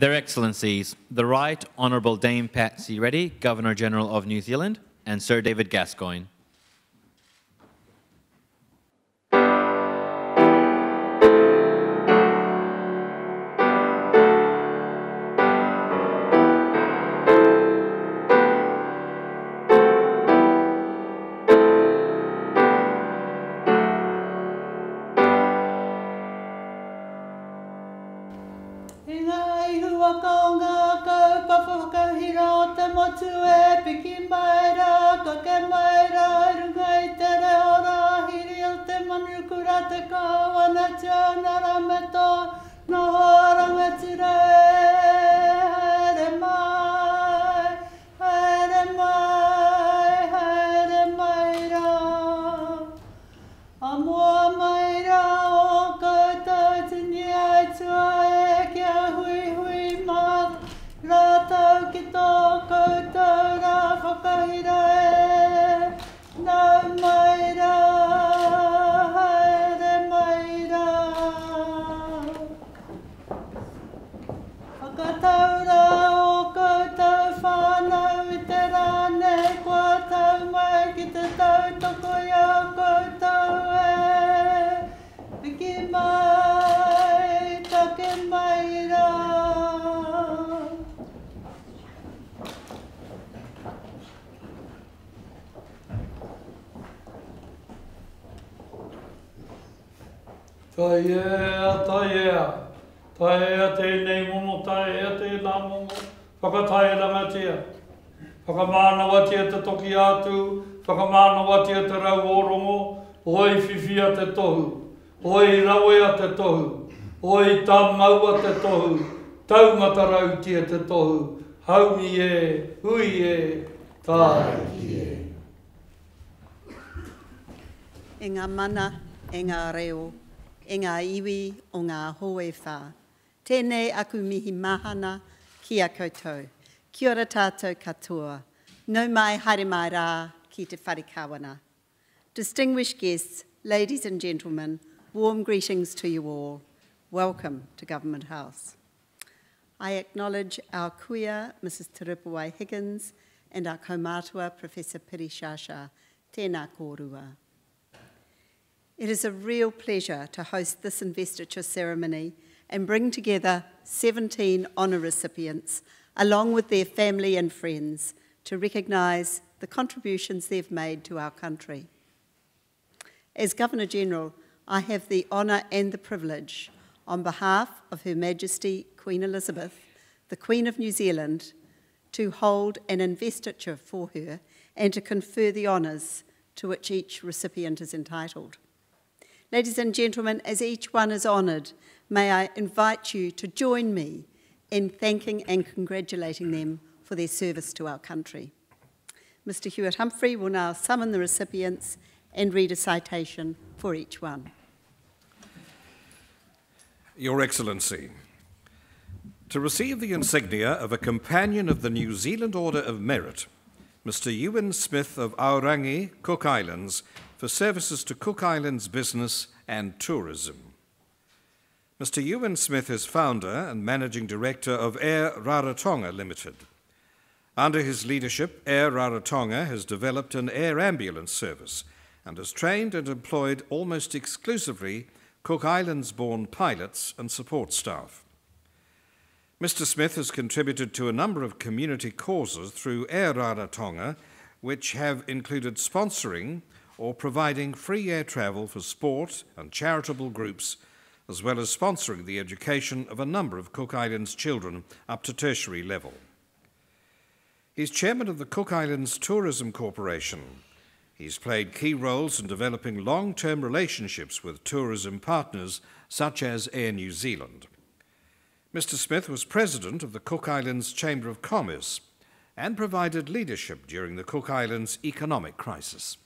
Their Excellencies, the Right Honourable Dame Patsy Reddy, Governor-General of New Zealand, and Sir David Gascoigne. Taia tēnei momo, taia tēnā momo, whakataia rangatia. Whakamānawatia te toki atu, whakamānawatia te rau orongo, oi whiwhia te tohu, oi rawea te tohu, oi tamaua te tohu, taumata rautia te tohu, haumi e, hui e, tāi e. E ngā mana, e ngā reo, e ngā iwi o ngā hoe whā. Tēnei aku mihi mahana ki a koutou. Kia ora tātou katoa. Nau mai haere mai rā ki te wharekawana. Distinguished guests, ladies and gentlemen, warm greetings to you all. Welcome to Government House. I acknowledge our kuia, Mrs. Terupawai Higgins, and our kaumātua, Professor Piri Shasha. Tēnā kōrua. It is a real pleasure to host this investiture ceremony and bring together 17 honour recipients, along with their family and friends, to recognise the contributions they've made to our country. As Governor-General, I have the honour and the privilege, on behalf of Her Majesty Queen Elizabeth, the Queen of New Zealand, to hold an investiture for her and to confer the honours to which each recipient is entitled. Ladies and gentlemen, as each one is honoured, may I invite you to join me in thanking and congratulating them for their service to our country. Mr. Hewitt Humphrey will now summon the recipients and read a citation for each one. Your Excellency, to receive the insignia of a Companion of the New Zealand Order of Merit, Mr. Ewan Smith of Aorangi, Cook Islands, for services to Cook Islands business and tourism. Mr. Ewan Smith is founder and managing director of Air Rarotonga Limited. Under his leadership, Air Rarotonga has developed an air ambulance service and has trained and employed almost exclusively Cook Islands-born pilots and support staff. Mr. Smith has contributed to a number of community causes through Air Rarotonga, which have included sponsoring or providing free air travel for sport and charitable groups, as well as sponsoring the education of a number of Cook Islands children up to tertiary level. He's chairman of the Cook Islands Tourism Corporation. He's played key roles in developing long-term relationships with tourism partners such as Air New Zealand. Mr. Smith was president of the Cook Islands Chamber of Commerce and provided leadership during the Cook Islands economic crisis.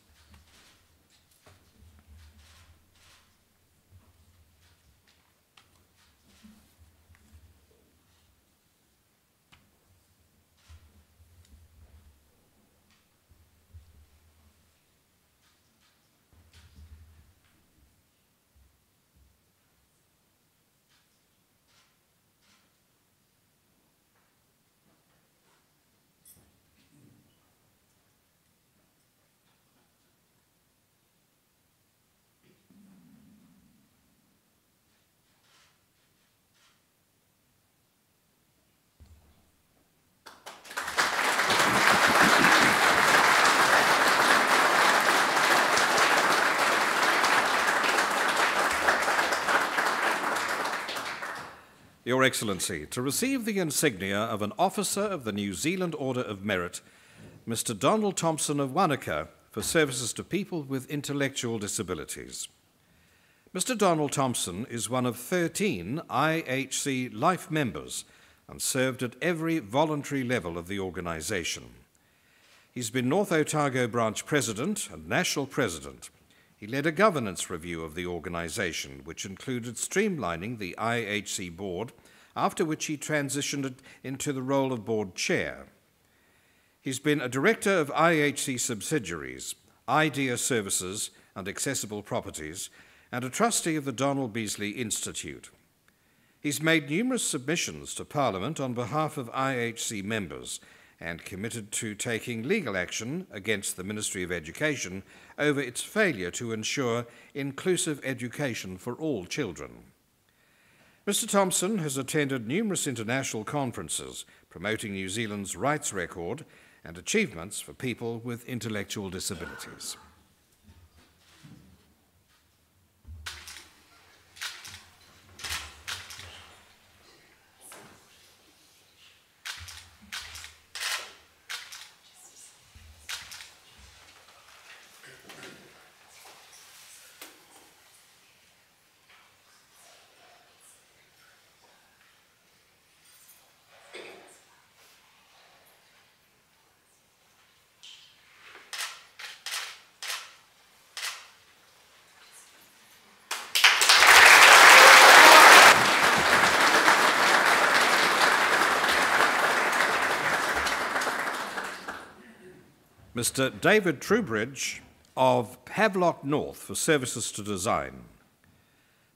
Your Excellency, to receive the insignia of an Officer of the New Zealand Order of Merit, Mr. Donald Thompson of Wanaka, for services to people with intellectual disabilities. Mr. Donald Thompson is one of 13 IHC Life members and served at every voluntary level of the organisation. He's been North Otago Branch President and National President. He led a governance review of the organisation, which included streamlining the IHC board, after which he transitioned into the role of board chair. He's been a director of IHC subsidiaries, IDEA Services and Accessible Properties, and a trustee of the Donald Beasley Institute. He's made numerous submissions to Parliament on behalf of IHC members and committed to taking legal action against the Ministry of Education over its failure to ensure inclusive education for all children. Mr. Thompson has attended numerous international conferences promoting New Zealand's rights record and achievements for people with intellectual disabilities. Mr. David Trubridge of Havelock North for services to design.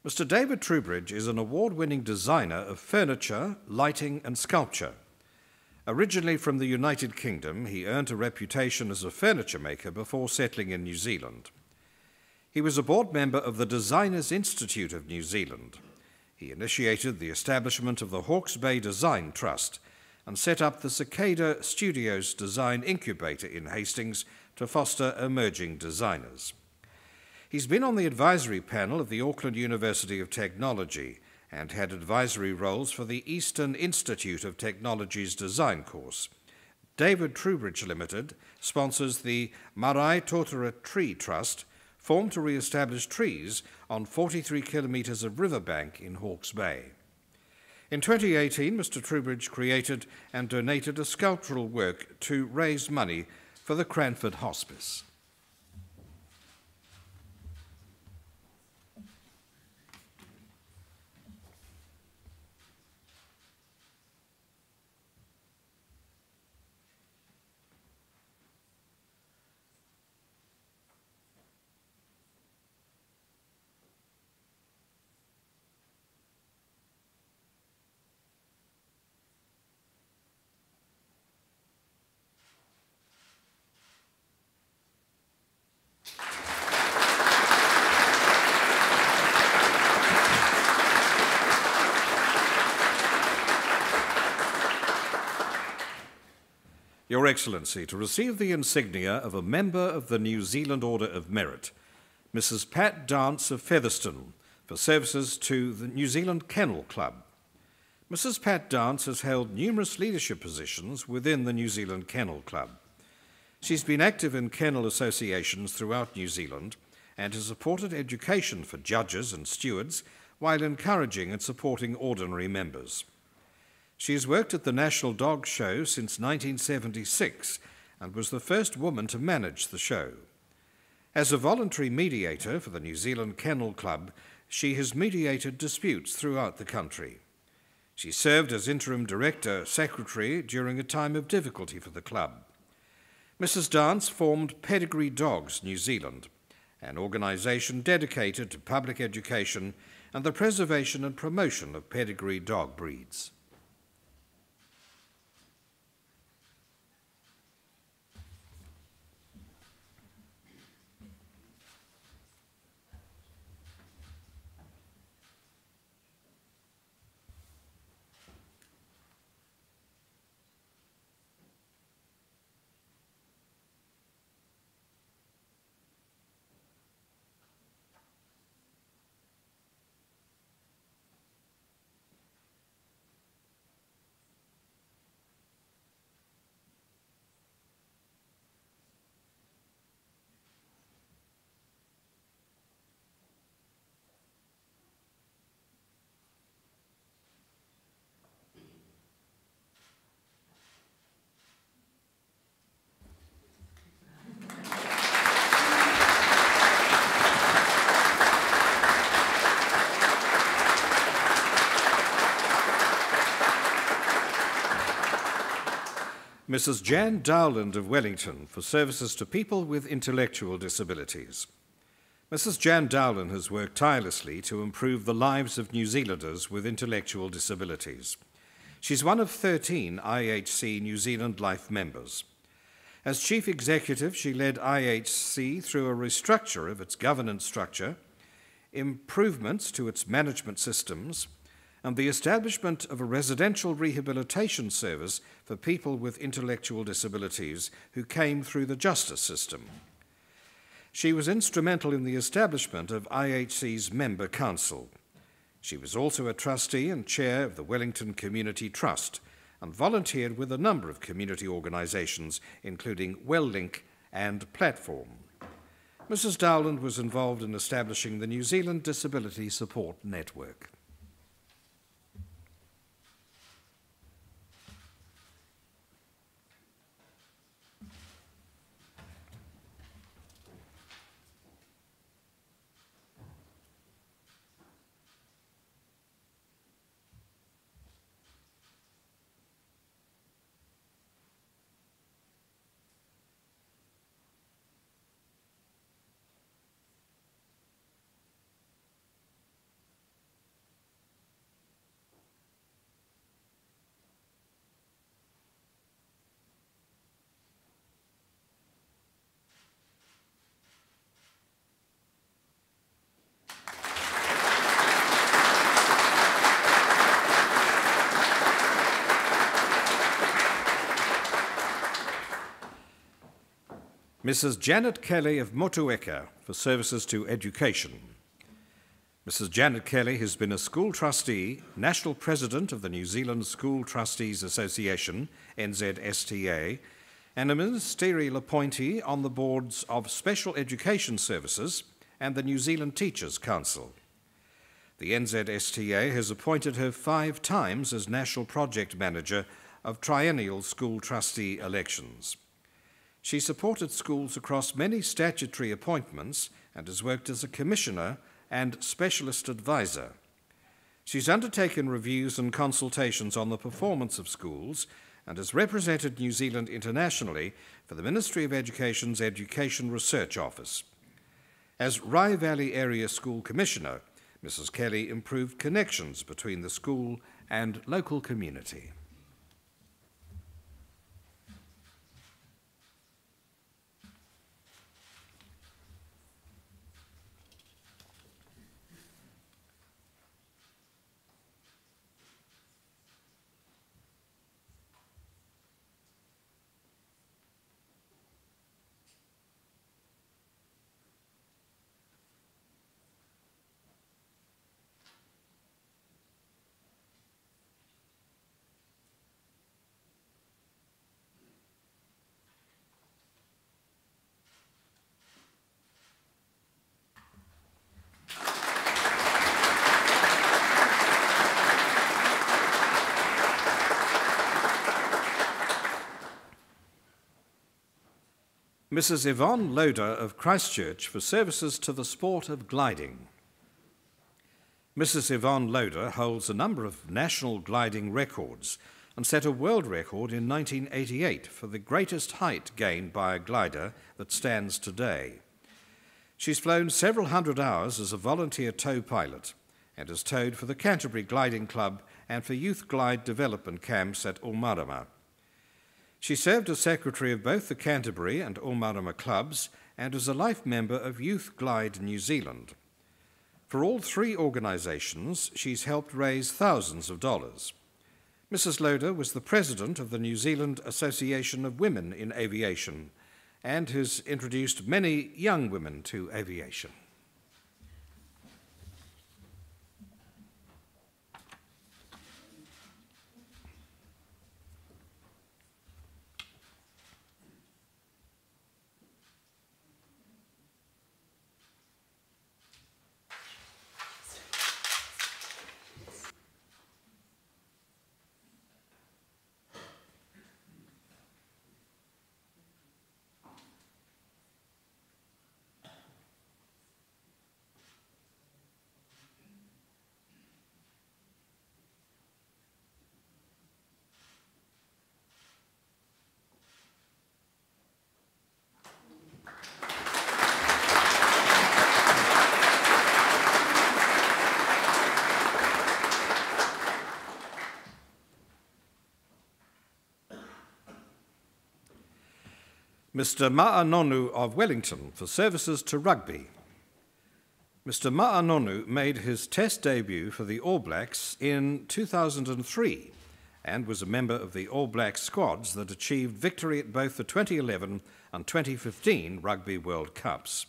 Mr. David Trubridge is an award-winning designer of furniture, lighting and sculpture. Originally from the United Kingdom, he earned a reputation as a furniture maker before settling in New Zealand. He was a board member of the Designers Institute of New Zealand. He initiated the establishment of the Hawke's Bay Design Trust and set up the Cicada Studios Design Incubator in Hastings to foster emerging designers. He's been on the advisory panel of the Auckland University of Technology and had advisory roles for the Eastern Institute of Technology's design course. David Trubridge Limited sponsors the Marae Totara Tree Trust, formed to re-establish trees on 43 kilometres of riverbank in Hawke's Bay. In 2018, Mr. Trubridge created and donated a sculptural work to raise money for the Cranford Hospice. Your Excellency, to receive the insignia of a member of the New Zealand Order of Merit, Mrs. Pat Dance of Featherston, for services to the New Zealand Kennel Club. Mrs. Pat Dance has held numerous leadership positions within the New Zealand Kennel Club. She's been active in kennel associations throughout New Zealand and has supported education for judges and stewards while encouraging and supporting ordinary members. She has worked at the National Dog Show since 1976 and was the first woman to manage the show. As a voluntary mediator for the New Zealand Kennel Club, she has mediated disputes throughout the country. She served as interim director secretary during a time of difficulty for the club. Mrs. Dance formed Pedigree Dogs New Zealand, an organisation dedicated to public education and the preservation and promotion of pedigree dog breeds. Mrs. Jan Dowland of Wellington for services to people with intellectual disabilities. Mrs. Jan Dowland has worked tirelessly to improve the lives of New Zealanders with intellectual disabilities. She's one of 13 IHC New Zealand Life members. As Chief Executive, she led IHC through a restructure of its governance structure, improvements to its management systems, and the establishment of a residential rehabilitation service for people with intellectual disabilities who came through the justice system. She was instrumental in the establishment of IHC's member council. She was also a trustee and chair of the Wellington Community Trust and volunteered with a number of community organisations, including WellLink and Platform. Mrs. Dowland was involved in establishing the New Zealand Disability Support Network. Mrs. Janet Kelly of Motueka for services to education. Mrs. Janet Kelly has been a school trustee, national president of the New Zealand School Trustees Association, NZSTA, and a ministerial appointee on the boards of Special Education Services and the New Zealand Teachers Council. The NZSTA has appointed her 5 times as national project manager of triennial school trustee elections. She supported schools across many statutory appointments and has worked as a commissioner and specialist advisor. She's undertaken reviews and consultations on the performance of schools and has represented New Zealand internationally for the Ministry of Education's Education Research Office. As Rye Valley Area School Commissioner, Mrs. Kelly improved connections between the school and local community. Mrs. Yvonne Loader of Christchurch for services to the sport of gliding. Mrs. Yvonne Loader holds a number of national gliding records and set a world record in 1988 for the greatest height gained by a glider that stands today. She's flown several hundred hours as a volunteer tow pilot and has towed for the Canterbury Gliding Club and for youth glide development camps at Ulmarama. She served as secretary of both the Canterbury and Ulmarama clubs and as a life member of Youth Glide New Zealand. For all 3 organisations, she's helped raise thousands of dollars. Mrs. Loader was the president of the New Zealand Association of Women in Aviation and has introduced many young women to aviation. Mr. Ma'anonu of Wellington for services to rugby. Mr. Ma'anonu made his Test debut for the All Blacks in 2003 and was a member of the All Black squads that achieved victory at both the 2011 and 2015 Rugby World Cups.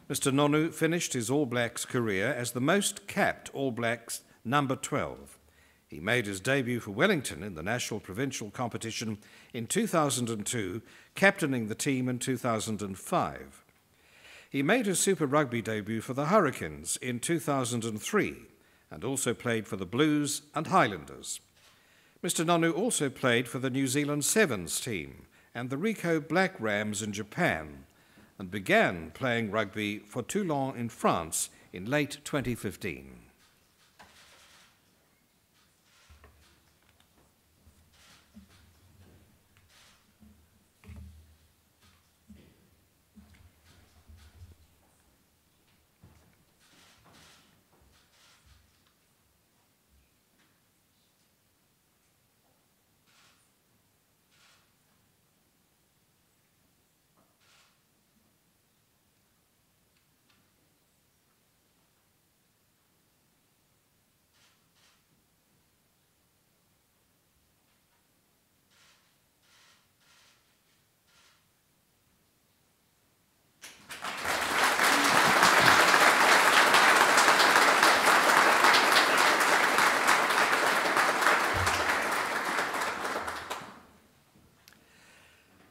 Mr. Nonu finished his All Blacks career as the most capped All Blacks number 12. He made his debut for Wellington in the national provincial competition in 2002, captaining the team in 2005. He made his Super Rugby debut for the Hurricanes in 2003 and also played for the Blues and Highlanders. Mr. Nonu also played for the New Zealand Sevens team and the Ricoh Black Rams in Japan and began playing rugby for Toulon in France in late 2015.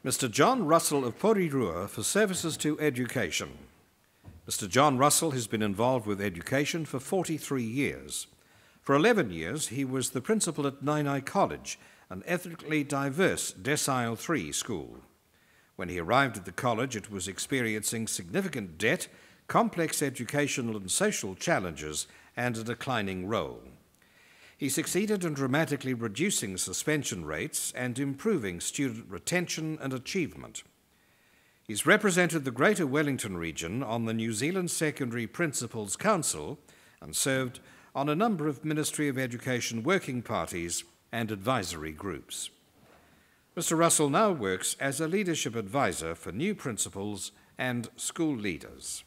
Mr. John Russell of Porirua for services to education. Mr. John Russell has been involved with education for 43 years. For 11 years, he was the principal at Nainai College, an ethnically diverse Decile 3 school. When he arrived at the college, it was experiencing significant debt, complex educational and social challenges, and a declining roll. He succeeded in dramatically reducing suspension rates and improving student retention and achievement. He's represented the Greater Wellington region on the New Zealand Secondary Principals Council and served on a number of Ministry of Education working parties and advisory groups. Mr. Russell now works as a leadership advisor for new principals and school leaders.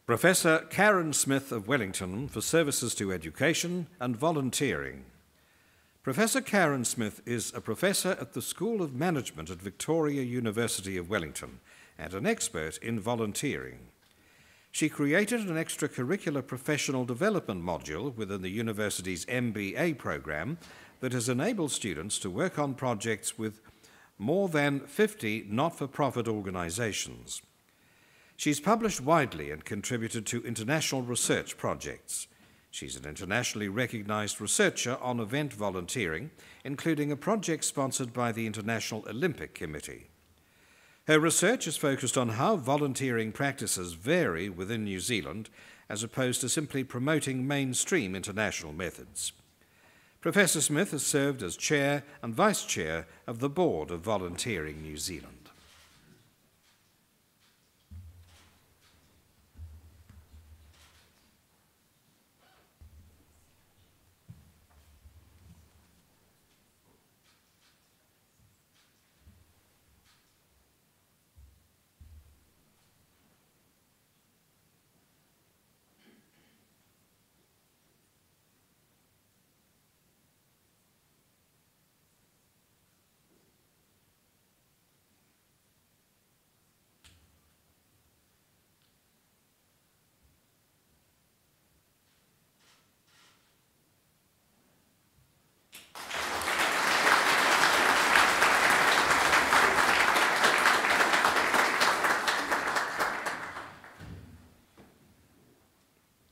Professor Karen Smith of Wellington for services to education and volunteering. Professor Karen Smith is a professor at the School of Management at Victoria University of Wellington and an expert in volunteering. She created an extracurricular professional development module within the university's MBA program that has enabled students to work on projects with more than 50 not-for-profit organizations. She's published widely and contributed to international research projects. She's an internationally recognized researcher on event volunteering, including a project sponsored by the International Olympic Committee. Her research is focused on how volunteering practices vary within New Zealand, as opposed to simply promoting mainstream international methods. Professor Smith has served as chair and vice chair of the Board of Volunteering New Zealand.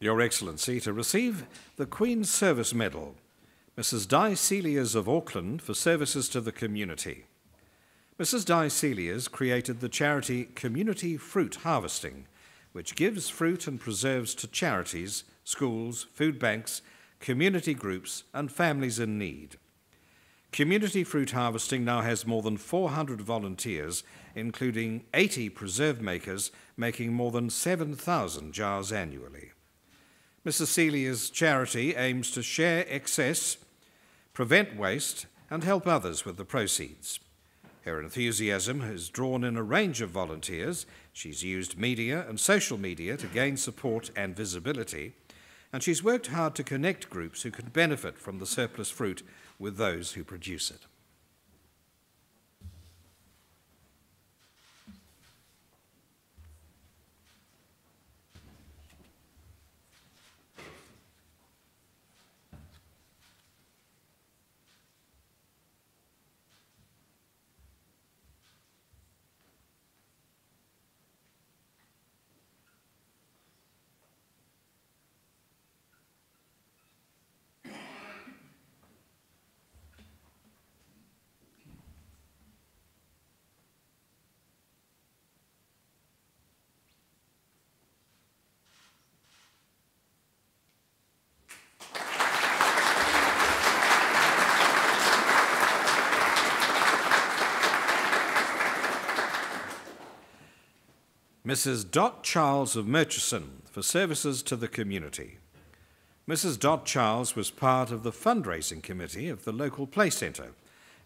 Your Excellency, to receive the Queen's Service Medal, Mrs. Di Celias of Auckland for services to the community. Mrs. Di Celias created the charity Community Fruit Harvesting, which gives fruit and preserves to charities, schools, food banks, community groups, and families in need. Community Fruit Harvesting now has more than 400 volunteers, including 80 preserve makers, making more than 7,000 jars annually. Mrs. Celia's charity aims to share excess, prevent waste, and help others with the proceeds. Her enthusiasm has drawn in a range of volunteers. She's used media and social media to gain support and visibility, and she's worked hard to connect groups who can benefit from the surplus fruit with those who produce it. Mrs. Dot Charles of Murchison for services to the community. Mrs. Dot Charles was part of the fundraising committee of the local play centre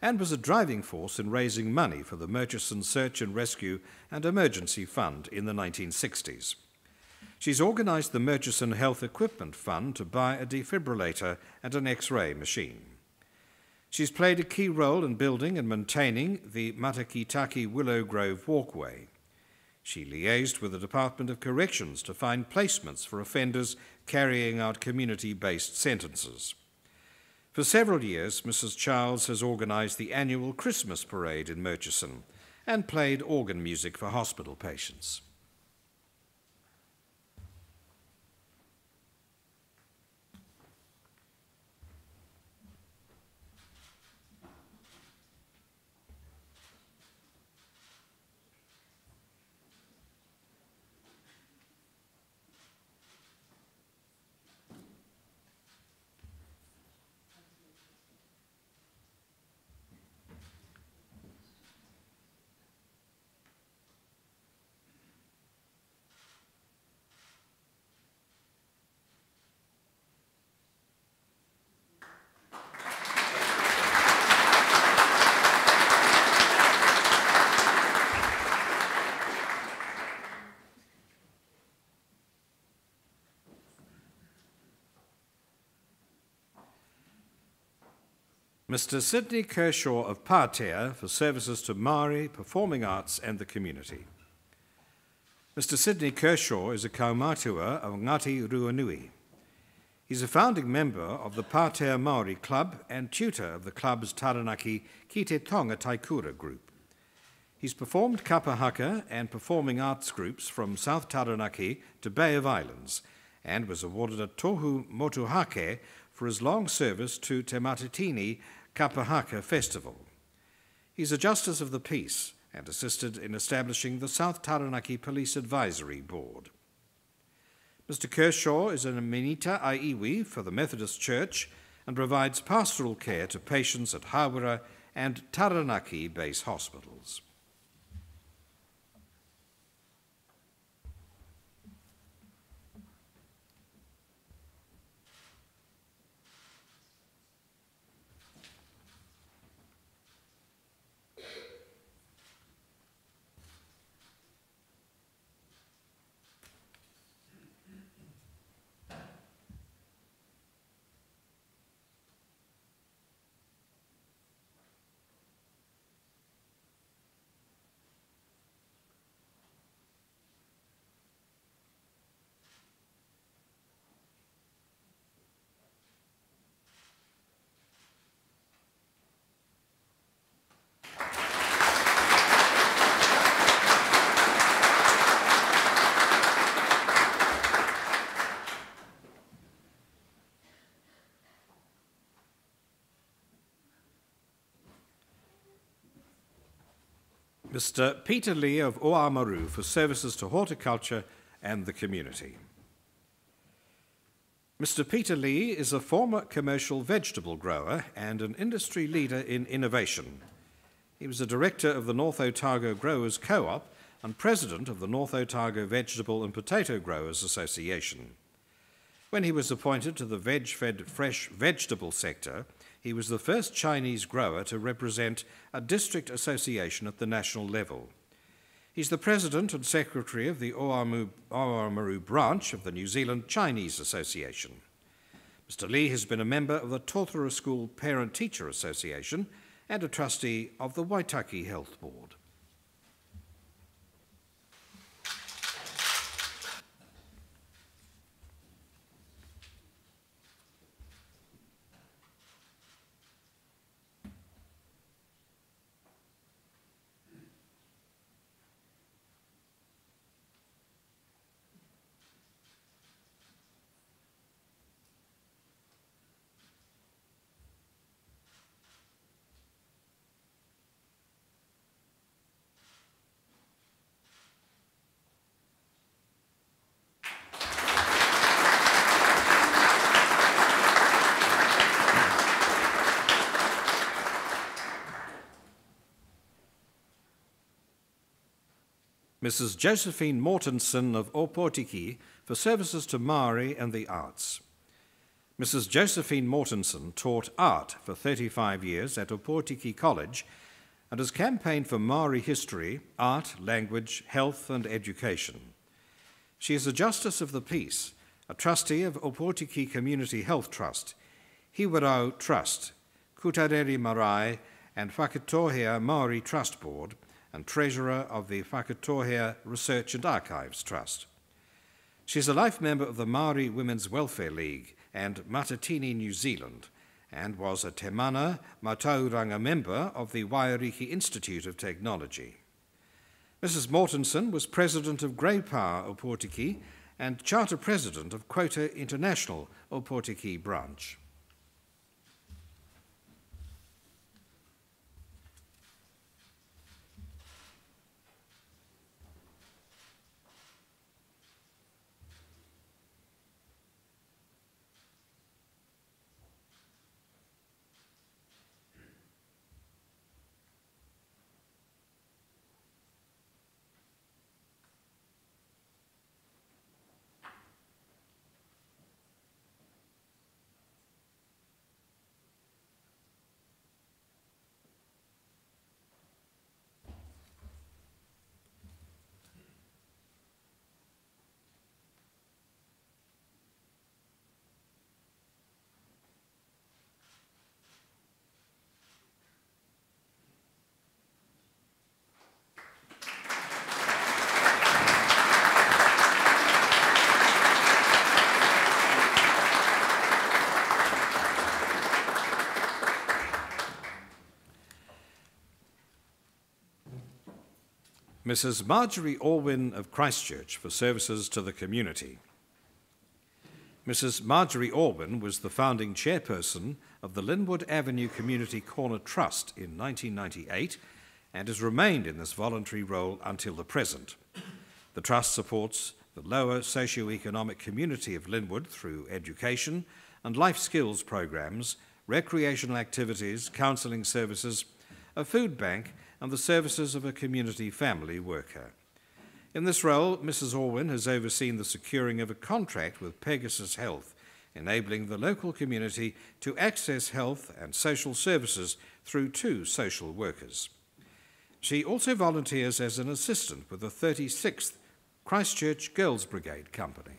and was a driving force in raising money for the Murchison Search and Rescue and Emergency Fund in the 1960s. She's organised the Murchison Health Equipment Fund to buy a defibrillator and an X-ray machine. She's played a key role in building and maintaining the Matakitaki Willow Grove Walkway. She liaised with the Department of Corrections to find placements for offenders carrying out community-based sentences. For several years, Mrs. Charles has organised the annual Christmas parade in Murchison and played organ music for hospital patients. Mr. Sidney Kershaw of Pātea for services to Māori, performing arts and the community. Mr. Sidney Kershaw is a kaumatua of Ngāti Ruanui. He's a founding member of the Pātea Māori Club and tutor of the club's Taranaki Ki Te Tonga Taikura group. He's performed kapa haka and performing arts groups from South Taranaki to Bay of Islands and was awarded a Tohu Motuhake for his long service to Te Matatini Kapa Haka Festival. He's a Justice of the Peace and assisted in establishing the South Taranaki Police Advisory Board. Mr. Kershaw is an Emenita Aiwi for the Methodist Church and provides pastoral care to patients at Hawera and Taranaki base hospitals. Mr. Peter Lee of Oamaru for services to horticulture and the community. Mr. Peter Lee is a former commercial vegetable grower and an industry leader in innovation. He was a director of the North Otago Growers Co-op and president of the North Otago Vegetable and Potato Growers Association. When he was appointed to the veg-fed fresh vegetable sector, he was the first Chinese grower to represent a district association at the national level. He's the president and secretary of the Oamaru branch of the New Zealand Chinese Association. Mr. Lee has been a member of the Totara School Parent-Teacher Association and a trustee of the Waitaki Health Board. Mrs. Josephine Mortensen of Opotiki for services to Māori and the arts. Mrs. Josephine Mortensen taught art for 35 years at Opotiki College and has campaigned for Māori history, art, language, health and education. She is a Justice of the Peace, a trustee of Opotiki Community Health Trust, Hiwarau Trust, Kutareri Marae and Whakatohea Māori Trust Board, and treasurer of the Whakatohea Research and Archives Trust. She's a life member of the Māori Women's Welfare League and Matatini New Zealand, and was a Te Mana Matauranga member of the Wairiki Institute of Technology. Mrs. Mortensen was president of Grey Power Opotiki and charter president of Quota International Opotiki branch. Mrs. Marjorie Orwin of Christchurch for services to the community. Mrs. Marjorie Orwin was the founding chairperson of the Linwood Avenue Community Corner Trust in 1998 and has remained in this voluntary role until the present. The Trust supports the lower socio-economic community of Linwood through education and life skills programs, recreational activities, counselling services, a food bank, and the services of a community family worker. In this role, Mrs. Orwin has overseen the securing of a contract with Pegasus Health, enabling the local community to access health and social services through 2 social workers. She also volunteers as an assistant with the 36th Christchurch Girls Brigade Company.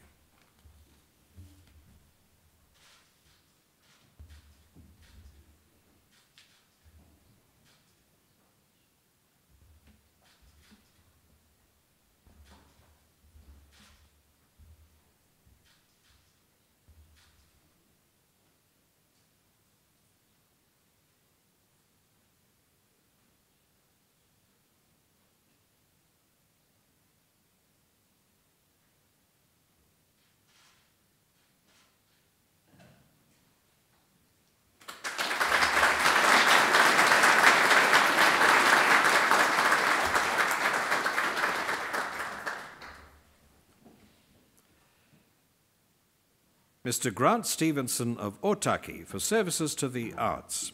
Mr. Grant Stevenson of Otaki for services to the arts.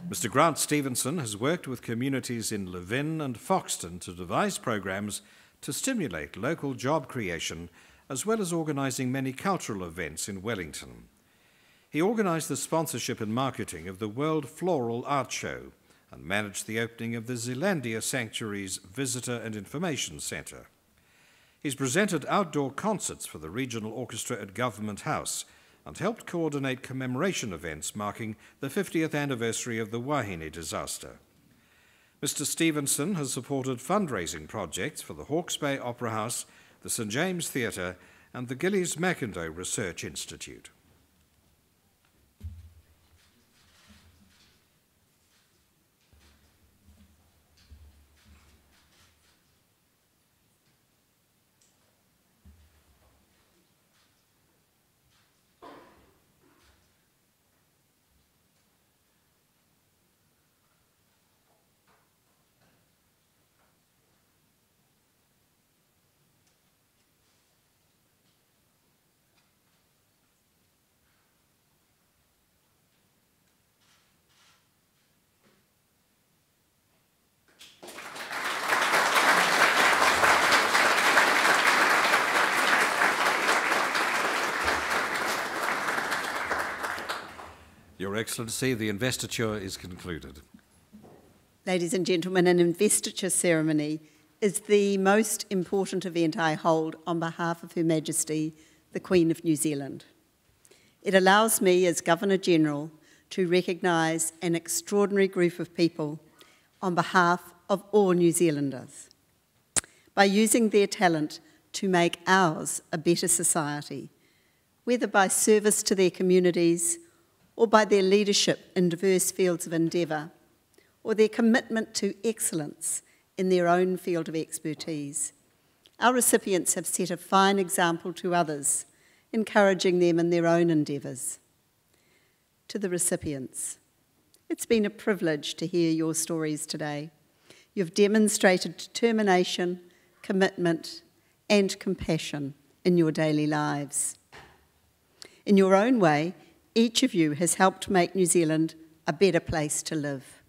Mr. Grant Stevenson has worked with communities in Levin and Foxton to devise programs to stimulate local job creation, as well as organising many cultural events in Wellington. He organised the sponsorship and marketing of the World Floral Art Show and managed the opening of the Zealandia Sanctuary's Visitor and Information Centre. He's presented outdoor concerts for the Regional Orchestra at Government House and helped coordinate commemoration events marking the 50th anniversary of the Wahine disaster. Mr. Stevenson has supported fundraising projects for the Hawke's Bay Opera House, the St James Theatre and the Gillies Mackindoe Research Institute. Your Excellency, the investiture is concluded. Ladies and gentlemen, an investiture ceremony is the most important event I hold on behalf of Her Majesty, the Queen of New Zealand. It allows me, as Governor-General, to recognise an extraordinary group of people on behalf of all New Zealanders, by using their talent to make ours a better society, whether by service to their communities or by their leadership in diverse fields of endeavour, or their commitment to excellence in their own field of expertise. Our recipients have set a fine example to others, encouraging them in their own endeavours. To the recipients, it's been a privilege to hear your stories today. You've demonstrated determination, commitment, and compassion in your daily lives. In your own way, each of you has helped make New Zealand a better place to live.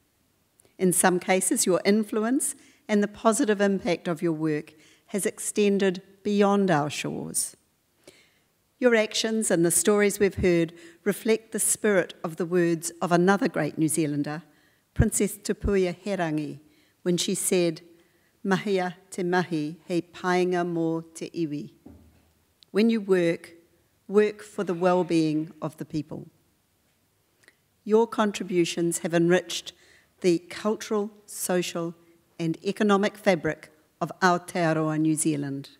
In some cases, your influence and the positive impact of your work has extended beyond our shores. Your actions and the stories we've heard reflect the spirit of the words of another great New Zealander, Princess Tupuia Herangi, when she said, "Mahia te mahi he painga mō te iwi." When you work for the well-being of the people. Your contributions have enriched the cultural, social and economic fabric of Aotearoa, New Zealand.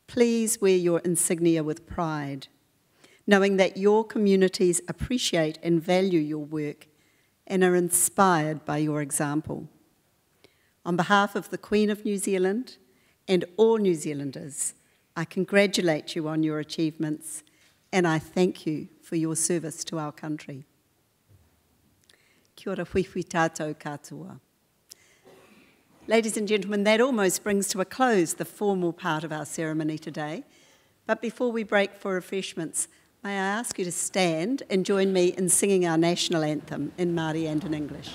Please wear your insignia with pride, knowing that your communities appreciate and value your work and are inspired by your example. On behalf of the Queen of New Zealand and all New Zealanders, I congratulate you on your achievements and I thank you for your service to our country. Kia ora whiwhi tātou katoa. Ladies and gentlemen, that almost brings to a close the formal part of our ceremony today. But before we break for refreshments, may I ask you to stand and join me in singing our national anthem in Māori and in English.